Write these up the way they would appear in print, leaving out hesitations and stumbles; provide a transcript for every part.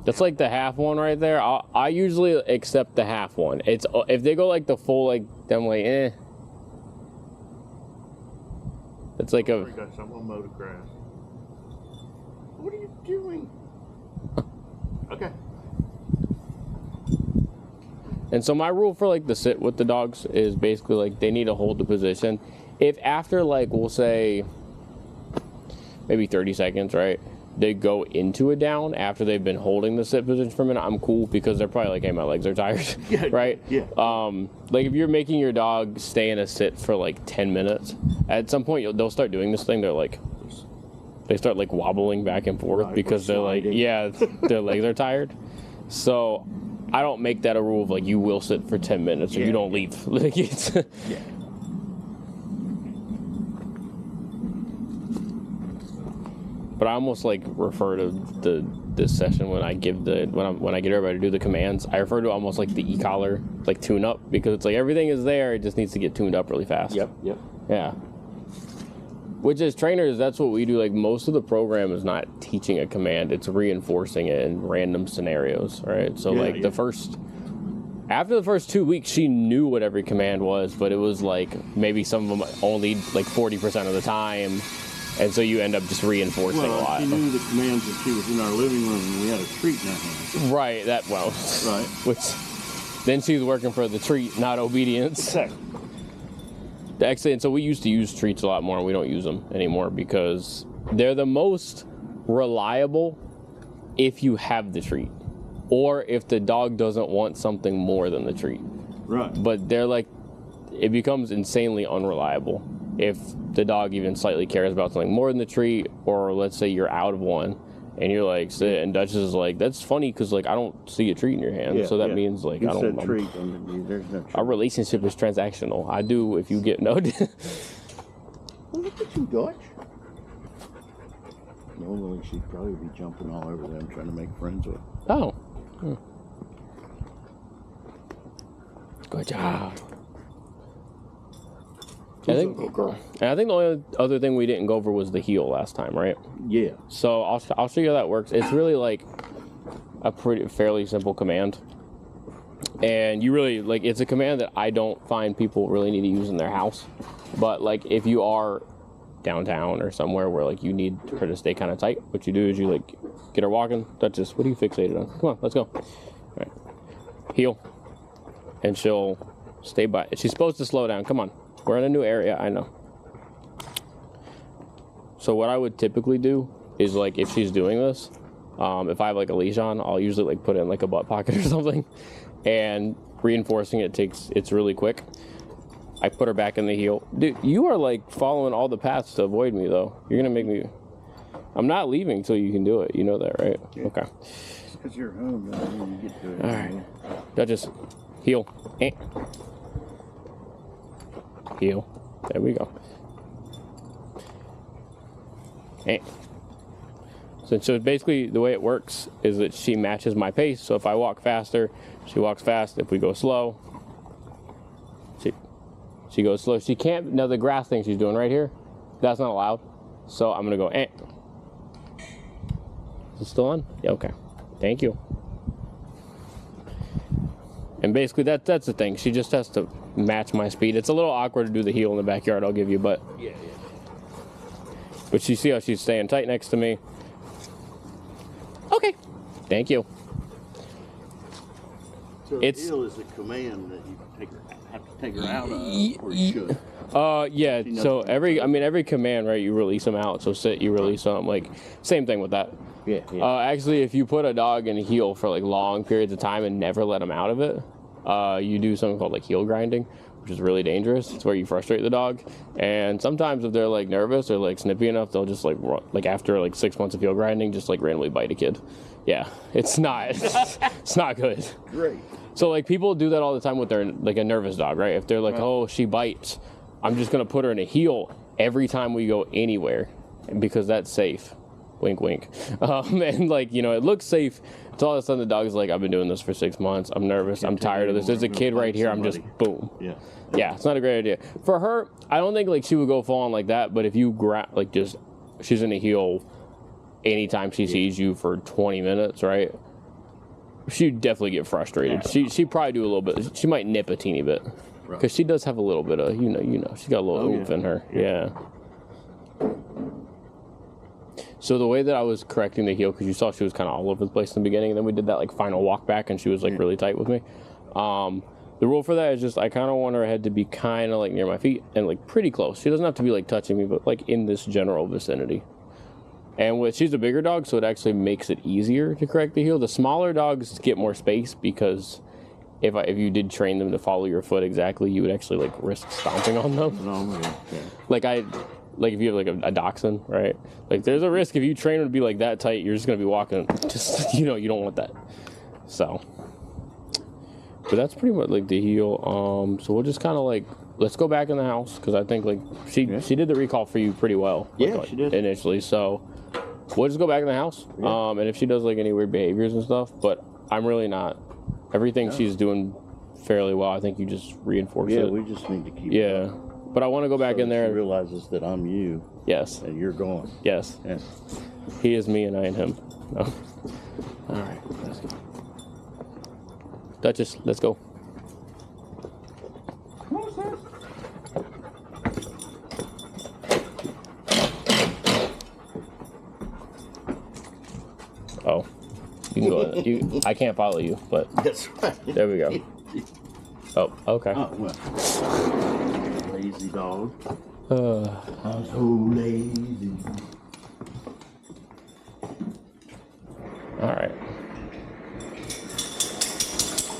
That's like the half one right there. I usually accept the half one. It's if they go like the full, like I'm like, eh. It's like a. Got someone mow the grass. What are you doing? Okay. And so my rule for like the sit with the dogs is basically like they need to hold the position. If after like we'll say maybe 30 seconds, right? They go into a down after they've been holding the sit position for a minute, I'm cool because they're probably like, hey, my legs are tired, yeah, right? Yeah. Like if you're making your dog stay in a sit for like 10 minutes, at some point they'll start doing this thing. They're like, they start like wobbling back and forth because they're like, yeah, their legs are tired. So I don't make that a rule of like you will sit for 10 minutes or you don't leave. Like it's yeah. But I almost like refer to this session when I give when I get everybody to do the commands. I refer to almost like the e-collar, like tune up, because it's like everything is there. It just needs to get tuned up really fast. Yep. Yeah. Which as trainers, that's what we do. Like most of the program is not teaching a command; it's reinforcing it in random scenarios, right? So after the first 2 weeks, she knew what every command was, but it was like maybe some of them only like 40% of the time. And so you end up just reinforcing a lot. She knew the commands that she was in our living room and we had a treat in our hand. Right, Right. Which, then she's working for the treat, not obedience. Exactly. Actually, and so we used to use treats a lot more, and we don't use them anymore because they're the most reliable if you have the treat. Or if the dog doesn't want something more than the treat. Right. But they're like, it becomes insanely unreliable if the dog even slightly cares about something more than the treat, or let's say you're out of one and you're like, sit, and Dutchess is like, that's funny because like I don't see a treat in your hand, so that means like you I don't. Said treat, there's no treat. Our relationship is transactional. I do if you get no. Well, look at you, Dutch. Normally she'd probably be jumping all over them trying to make friends with. Oh. Good job. I think the only other thing we didn't go over was the heel last time, right? Yeah. So I'll show you how that works. It's really like a fairly simple command, and you really like it's a command that I don't find people really need to use in their house. But like if you are downtown or somewhere where like you need her to stay kind of tight, what you do is you like get her walking. Dutchess, what are you fixated on? Come on, let's go. All right, heel, and she'll stay by. She's supposed to slow down. Come on. We're in a new area, I know. So what I would typically do is like if she's doing this, if I have like a leash on, I'll usually like put it in like a butt pocket or something, and reinforcing it's really quick. I put her back in the heel. Dude, you are like following all the paths to avoid me though. You're gonna make me. I'm not leaving until you can do it. You know that, right? Yeah. Okay. Because you're home, then you get to it. All right. Dutchess, heel. Heel. There we go. So basically the way it works is that she matches my pace. So if I walk faster, she walks fast. If we go slow, she goes slow. She can't, now the grass thing she's doing right here, that's not allowed. So I'm gonna go, Is it still on? Yeah, okay. Thank you. And basically that's the thing. She just has to match my speed. It's a little awkward to do the heel in the backyard, I'll give you, but But you see how she's staying tight next to me. Okay. Thank you. So the heel is a command that you have to take her out of, or you should. Yeah. So every command, right? You release them out. So sit, you release them. Like same thing with that. Yeah. Actually, if you put a dog in a heel for like long periods of time and never let them out of it, you do something called like heel grinding, which is really dangerous. It's where you frustrate the dog, and sometimes if they're like nervous or like snippy enough, they'll just like run, like after like 6 months of heel grinding, just like randomly bite a kid. Yeah, it's not it's not good. Great. So like people do that all the time with their like a nervous dog, right? If they're like, oh, she bites, I'm just gonna put her in a heel every time we go anywhere, because that's safe. Wink, wink. And like, you know, it looks safe. It's all of a sudden the dog's like, I've been doing this for 6 months. I'm nervous. I'm tired of this. There's a kid right here. I'm just boom. Yeah, it's not a great idea. For her, I don't think like she would go full on like that. But if you grab like just, she's in a heel anytime she sees you for 20 minutes, right? she'd definitely get frustrated. She'd probably do a little bit. She might nip a teeny bit. Because she does have a little bit of, you know, she's got a little oomph in her. Yeah. So the way that I was correcting the heel, because you saw she was kind of all over the place in the beginning, and then we did that like final walk back, and she was like really tight with me. The rule for that is just I kind of want her head to be kind of like near my feet and like pretty close. She doesn't have to be like touching me, but like in this general vicinity. And she's a bigger dog, so it actually makes it easier to correct the heel. The smaller dogs get more space because if you did train them to follow your foot exactly, you would actually like risk stomping on them. Like if you have like a dachshund, right? Like there's a risk if you train them to be like that tight, you're just gonna be walking. Just you don't want that. So, but that's pretty much like the heel. So we'll just kind of like let's go back in the house because I think like she did the recall for you pretty well. Yeah, she did initially. So we'll just go back in the house. Yeah. And if she does like any weird behaviors and stuff, but I'm really not. Everything she's doing fairly well. I think you just reinforce it. Yeah, we just need to keep it up. But I want to go back in there. She realizes that I'm you. Yes. And you're gone. Yes. Yeah. He is me and I am him. No. All right. Let's go. Dutchess, let's go. Oh. You can go. I can't follow you, but that's right. There we go. Oh, okay. Oh, well. Lazy dog. I'm so lazy. All right.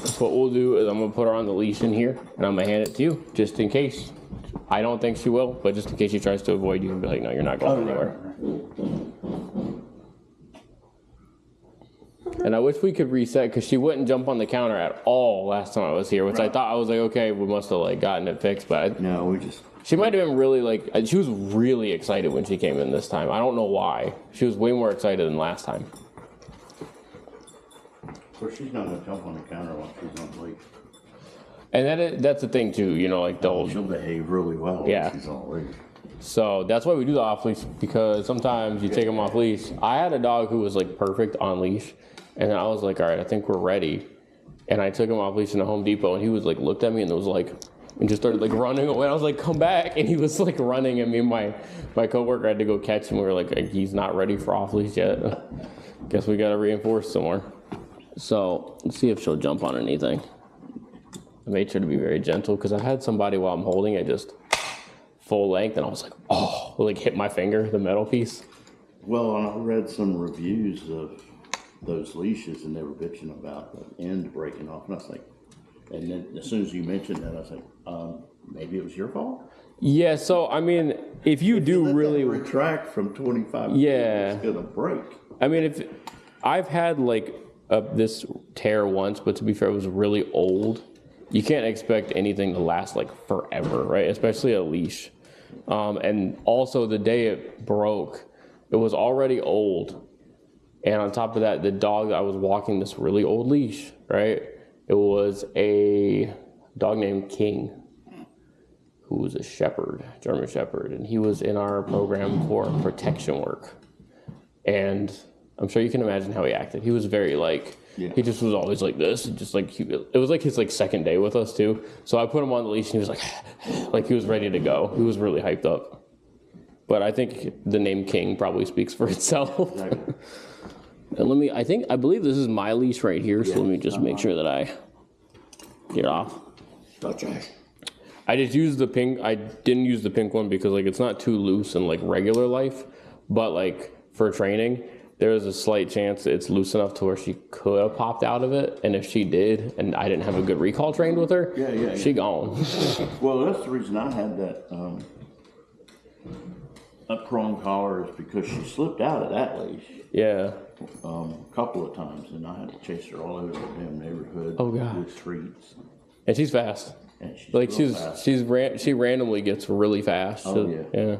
So what we'll do is I'm gonna put her on the leash in here, and I'm gonna hand it to you, just in case. I don't think she will, but just in case she tries to avoid you, and be like, "No, you're not going anywhere." And I wish we could reset because she wouldn't jump on the counter at all last time I was here, which I thought I was like, okay, we must have like gotten it fixed, but no, we just. She might have been really like she was really excited when she came in this time. I don't know why. She was way more excited than last time. Of course, she's not gonna jump on the counter while she's on the leash. And that's the thing too, you know, like she'll behave really well when she's on the leash. So that's why we do the off leash because sometimes you take them off leash. I had a dog who was like perfect on leash. And then I was like, all right, I think we're ready. And I took him off leash in a Home Depot, and he was like, looked at me and was like, and just started like running away. I was like, come back. And he was like running, and me and my coworker had to go catch him. We were like, he's not ready for off leash yet. Guess we got to reinforce some more. So let's see if she'll jump on anything. I made sure to be very gentle because I had somebody while I'm holding it just full length, and I was like, oh, like hit my finger, the metal piece. Well, and I read some reviews of those leashes, and they were bitching about the end breaking off, and I was like, and then as soon as you mentioned that, I was like, maybe it was your fault. Yeah, so I mean, if you do really retract from 25, it's gonna break. I mean, if I've had like this tear once, but to be fair, it was really old. You can't expect anything to last like forever, right? Especially a leash. And also the day it broke, it was already old. And on top of that, the dog, I was walking this really old leash, right? It was a dog named King, who was a shepherd, German shepherd. And he was in our program for protection work. And I'm sure you can imagine how he acted. He was very like, he just was always like this. Just like, it was like his like second day with us too. So I put him on the leash and he was like he was ready to go. He was really hyped up. But I think the name King probably speaks for itself. Exactly. And I believe this is my leash right here, so let me just make sure that I get it off. Dutchess. I just used the pink. I didn't use the pink one because like it's not too loose in like regular life, but like for training, there is a slight chance it's loose enough to where she could have popped out of it, and if she did, and I didn't have a good recall trained with her, she gone. Well, that's the reason I had that up prong collar is because she slipped out of that leash. Yeah. A couple of times, and I had to chase her all over the damn neighborhood. Oh god. With treats. And she's fast. And she's like fast. She randomly gets really fast. Oh so, yeah.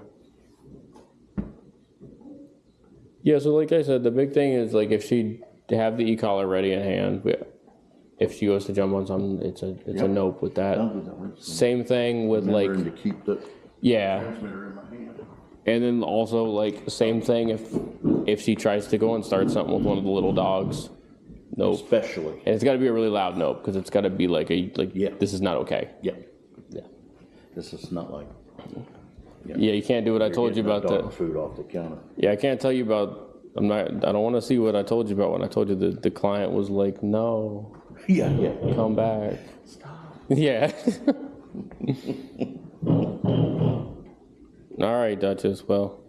Yeah, so like I said, the big thing is like if she have the e-collar ready in hand, if she goes to jump on something, it's a nope with that. Same thing with like to keep the transmitter in my hand. And then also like same thing if she tries to go and start something with one of the little dogs, nope. Especially. And it's got to be a really loud nope, because it's got to be like this is not okay. Yeah. Yeah. This is not like. Yeah, you can't do what I told you about the food off the counter. Yeah, I can't tell you about. I don't want to see what I told you about when I told you the client was like, no. Yeah. Come back. Stop. Yeah. All right, Dutchess. Well,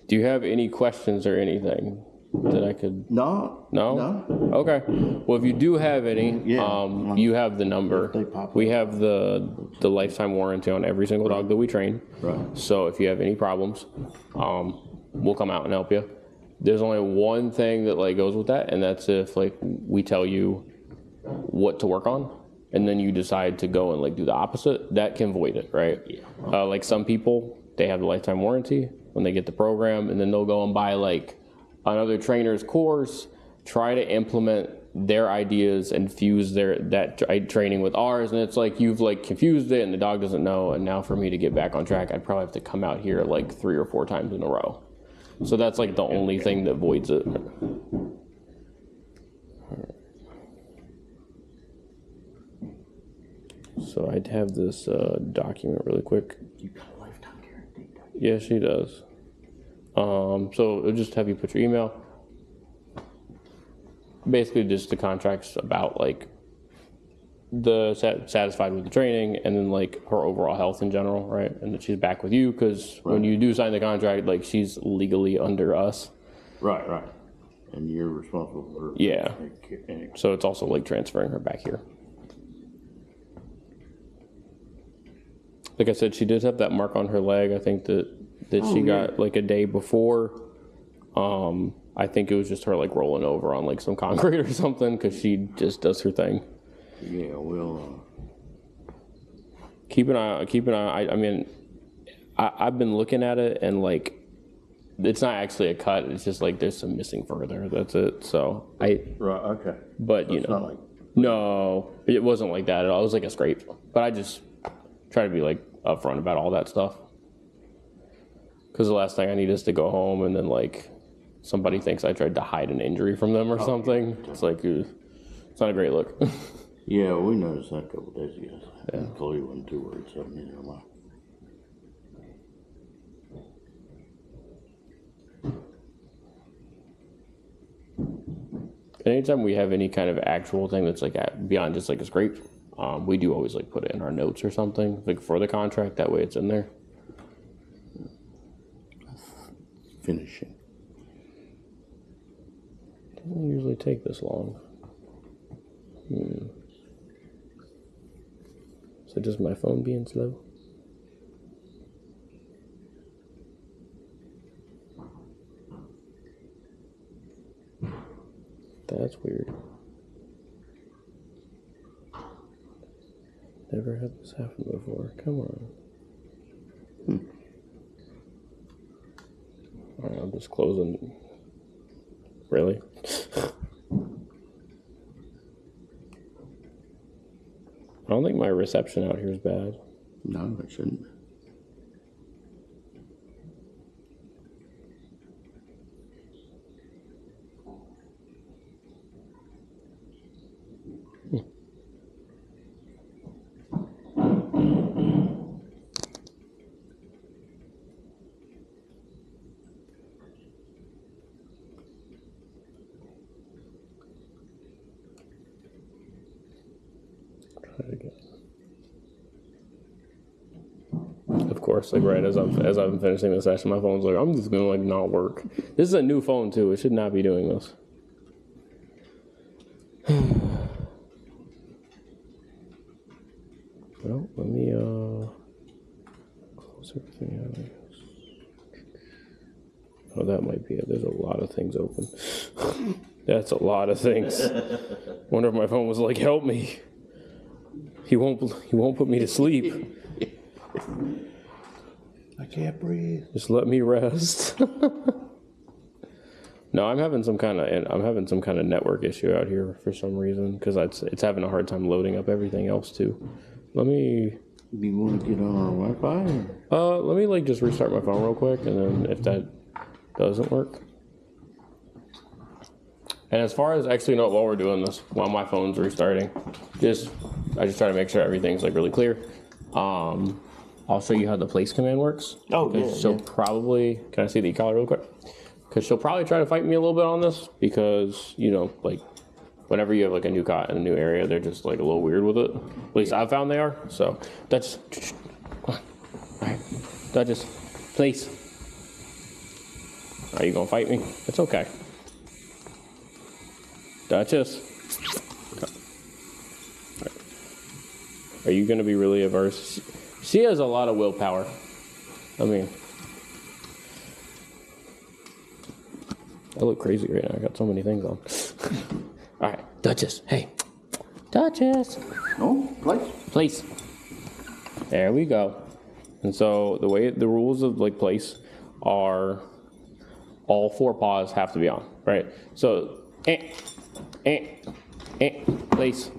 do you have any questions or anything that I could? No. Okay. Well, if you do have any, you have the number. We have the lifetime warranty on every single dog that we train. Right. So if you have any problems, we'll come out and help you. There's only one thing that like goes with that, and that's if like we tell you what to work on, and then you decide to go and like do the opposite. That can void it, right? Yeah. Like some people, they have the lifetime warranty when they get the program, and then they'll go and buy like another trainer's course, try to implement their ideas and fuse that training with ours, and it's like you've like confused it, and the dog doesn't know. And now for me to get back on track, I'd probably have to come out here like 3 or 4 times in a row. So that's like the only thing that voids it. So I'd have this document really quick. You got a lifetime guarantee. Yeah, she does. So it'll just have you put your email. Basically, just the contracts about like the satisfied with the training, and then like her overall health in general, right? And that she's back with you, because when you do sign the contract, like she's legally under us. Right. And you're responsible for. Yeah. So it's also like transferring her back here. Like I said, she did have that mark on her leg. I think that she got like a day before. I think it was just her like rolling over on like some concrete or something, because she just does her thing. Yeah, we'll keep an eye. I mean, I've been looking at it, and like, it's not actually a cut. It's just like there's some missing further. That's it. So okay. But so you know, not like... no, it wasn't like that at all. It was like a scrape. But I just try to be like upfront about all that stuff, because the last thing I need is to go home and then like somebody thinks I tried to hide an injury from them or something. Yeah. It's like it's not a great look. Yeah, we noticed that a couple of days ago. Yeah. Chloe wasn't too worried, so neither am I. Anytime we have any kind of actual thing that's like beyond just like a scrape, we do always like put it in our notes or something, like for the contract. That way it's in there. Finishing. Doesn't usually take this long. Is it just my phone being slow? That's weird. Never had this happen before. Come on. I'm just closing. Really? I don't think my reception out here is bad. No, it shouldn't. Try it again. Of course, like right as I'm finishing the session, my phone's like, I'm just gonna like not work. This is a new phone too. It should not be doing this. Well, let me close everything out, I guess. Oh, that might be it. There's a lot of things open. That's a lot of things. Wonder if my phone was like, help me. He won't put me to sleep. I can't breathe. Just let me rest. No, I'm having some kind of network issue out here for some reason, because it's having a hard time loading up everything else too. Let me. Do you want to get on our Wi-Fi? Let me like just restart my phone real quick, and then if that doesn't work, And as far as actually, no, while we're doing this, while my phone's restarting, I just try to make sure everything's like really clear. I'll show you how the place command works. Oh, yeah. She'll probably, can I see the e-collar real quick? Because she'll probably try to fight me a little bit on this because, you know, like whenever you have like a new cot in a new area, they're just like a little weird with it. At least I've found they are. So that's, all right, Dutchess, please. Are you gonna fight me? It's okay. Dutchess. Are you gonna be really averse? She has a lot of willpower. I mean, I look crazy right now. I got so many things on. All right, Dutchess. Hey, Dutchess. Oh, Place. There we go. And so the rules of like place are all 4 paws have to be on, right? So, place,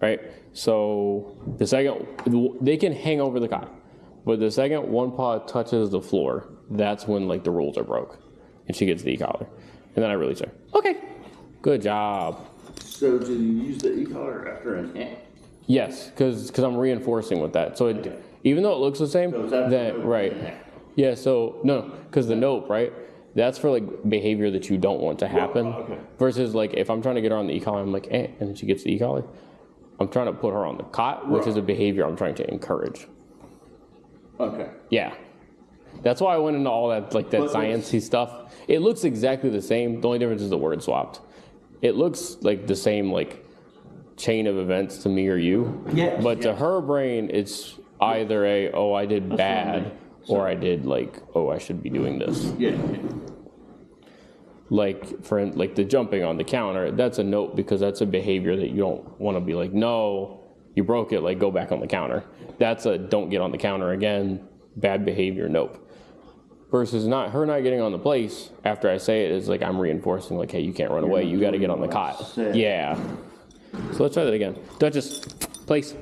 right? So the second, they can hang over the cot, but the second one paw touches the floor, that's when like the rules are broke, and she gets the e-collar. And then I release her. Okay, good job. So do you use the e-collar after an Yes, because I'm reinforcing with that. So it, even though it looks the same, then right, yeah. So no, because the nope, right? That's for like behavior that you don't want to happen. Okay. Versus like if I'm trying to get her on the e-collar, I'm like, and then she gets the e-collar. I'm trying to put her on the cot, which is a behavior I'm trying to encourage. Okay. Yeah. That's why I went into all that like that sciencey stuff. It looks exactly the same. The only difference is the word swapped. It looks like the same like chain of events to me or you. Yeah. But to her brain, it's either a, oh, I did bad, or I did like, oh, I should be doing this. Yeah. Like for like the jumping on the counter, that's a nope because that's a behavior that you don't want to be like, no, you broke it, like go back on the counter. That's a don't get on the counter again, bad behavior, nope. Versus her not getting on the place after I say it is like I'm reinforcing like, hey, you can't run away, you got to get on the cot. Yeah. So let's try that again. Dutchess, place.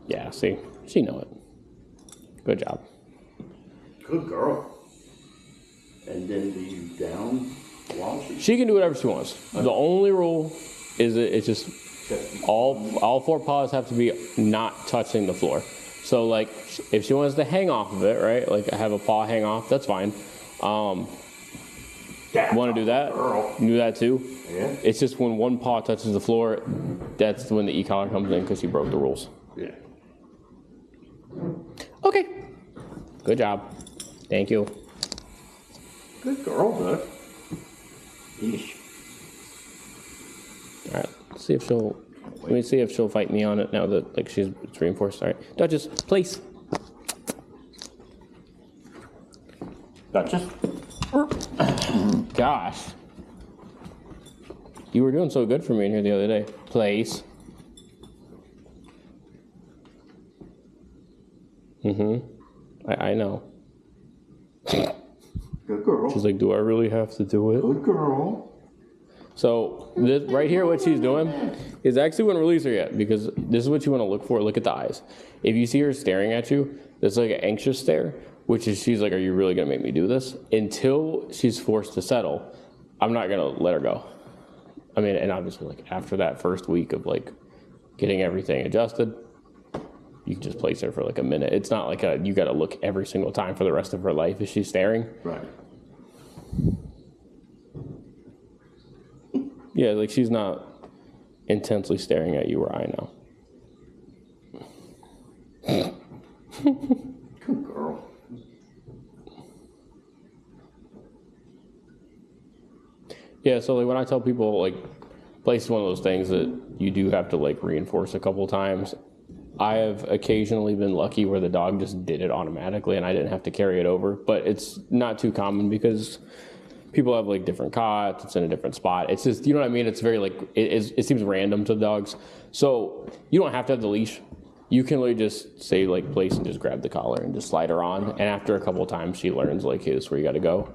Yeah, see, she know it. Good job. Good girl. And then do you down while she can do whatever she wants. Okay. The only rule is that it's just all 4 paws have to be not touching the floor. So like if she wants to hang off of it, right? Like have a paw hang off, that's fine. Want to do that? You can do that too. Yeah. It's just when one paw touches the floor, that's when the e-collar comes in because she broke the rules. Yeah. Okay. Good job. Thank you. Good girl, Doug. Yeesh. All right. Let's see if she'll. Let me see if she'll fight me on it now that like it's reinforced. All right. Dutchess, place. Dutchess. Gosh. You were doing so good for me in here the other day. Place. I know. Good girl. She's like, do I really have to do it? Good girl. So this right here, what she's doing is actually wouldn't release her yet because this is what you want to look for. Look at the eyes. If you see her staring at you, that's like an anxious stare, which is she's like, are you really going to make me do this? Until she's forced to settle, I'm not going to let her go. I mean, and obviously like after that first week of like getting everything adjusted, you can just place her for like a minute. It's not like you got to look every single time for the rest of her life if she's staring. Right. Yeah, like she's not intensely staring at you where I know. Good girl. Yeah, so like when I tell people like place is one of those things that you do have to like reinforce a couple times. I have occasionally been lucky where the dog just did it automatically and I didn't have to carry it over, but it's not too common because people have like different cots, it's in a different spot. It's just, you know what I mean? It's very like, it seems random to the dogs. So you don't have to have the leash. You can literally just say like place and just grab the collar and just slide her on. And after a couple of times, she learns like, hey, this is where you got to go.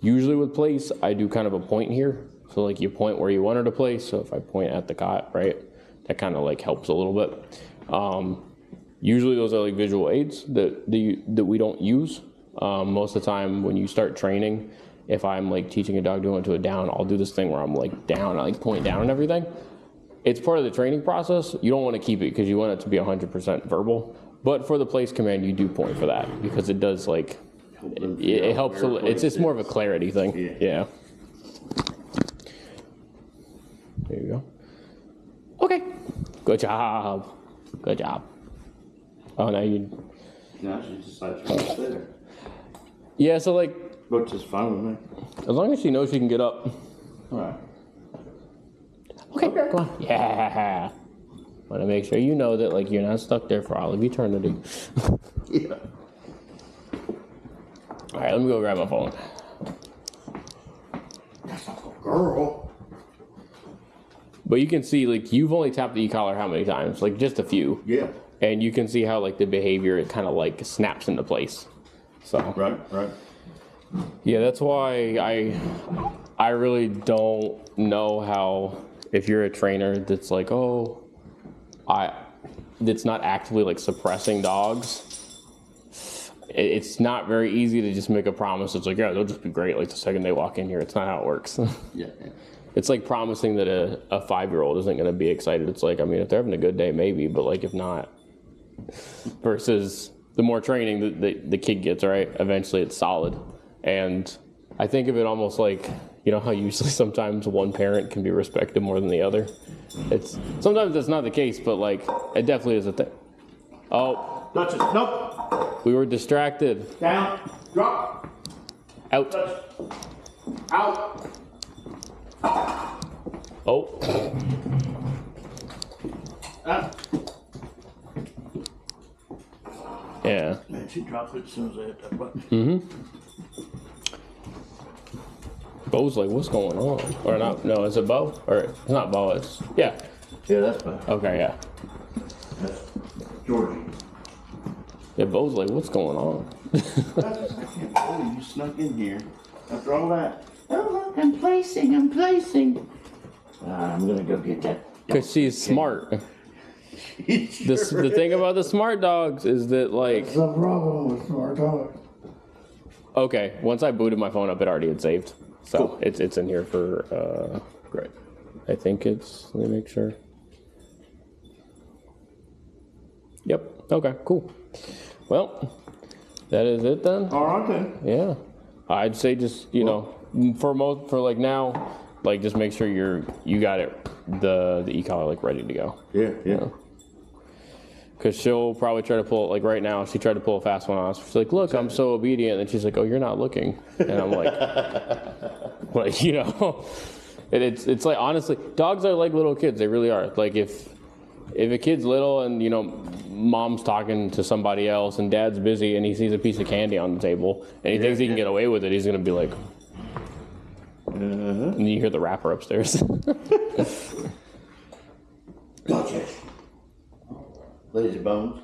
Usually with place, I do kind of a point here. So like you point where you want her to place. So if I point at the cot, right, that kind of like helps a little bit. Usually those are like visual aids that we don't use. Most of the time when you start training, if I'm like teaching a dog to go into a down, I'll do this thing where I'm like down, I like point down and everything. It's part of the training process. You don't want to keep it because you want it to be 100% verbal. But for the place command, you do point for that because it does like, it helps. It's just more of a clarity thing. Yeah. There you go. Okay. Good job. Good job. Oh, now you. Now she decides to right there. Yeah, so like. Which is fine with me. As long as she knows she can get up. All right. Okay, go on. Yeah. Want to make sure you know that like you're not stuck there for all of eternity. Yeah. All right, let me go grab my phone. That's not a girl. But you can see like you've only tapped the e-collar how many times? Like just a few. Yeah. And you can see how like the behavior it kind of like snaps into place. So. Right. Yeah, that's why I really don't know how if you're a trainer that's like, oh, that's not actively like suppressing dogs. It's not very easy to just make a promise. It's like, yeah, they'll just be great like the second they walk in here. It's not how it works. Yeah. It's like promising that a 5-year-old isn't going to be excited. It's like, I mean, if they're having a good day, maybe, but like if not, versus the more training the kid gets, right? Eventually it's solid. And I think of it almost like, you know how usually sometimes one parent can be respected more than the other? Sometimes that's not the case, but like it definitely is a thing. Oh. Dutchess, nope. We were distracted. Down, drop. Out. Touch. Out. Oh. Out. Yeah. Man, she dropped it as soon as I hit that button. Mm-hmm. Bo's like, what's going on? Or not, no, is it Bo? Or it's not Bo, it's, yeah. Yeah, that's fine. Okay, yeah. That's Georgie. Yeah, Bo's like, what's going on? I can't believe you snuck in here after all that. Oh, look, I'm placing. I'm gonna go get that. Because she's smart. The thing about the smart dogs is that, like... That's the problem with smart dogs. Okay, once I booted my phone up, it already had saved. So cool. It's in here for... Great. I think it's... Let me make sure. Yep. Okay, cool. Well, that is it then. All right then. Yeah. I'd say just, you know, for like now, like just make sure you got it, the e-collar like ready to go. Yeah. Because she'll probably try to pull it, like right now, she tried to pull a fast one on us. She's like, look, I'm so obedient. And she's like, oh, you're not looking. And I'm like, like, you know, it's like, honestly, dogs are like little kids. They really are. Like if a kid's little and, you know, mom's talking to somebody else and dad's busy and he sees a piece of candy on the table and he thinks he can get away with it, he's going to be like, and you hear the wrapper upstairs. Dutchess. Lazy bones.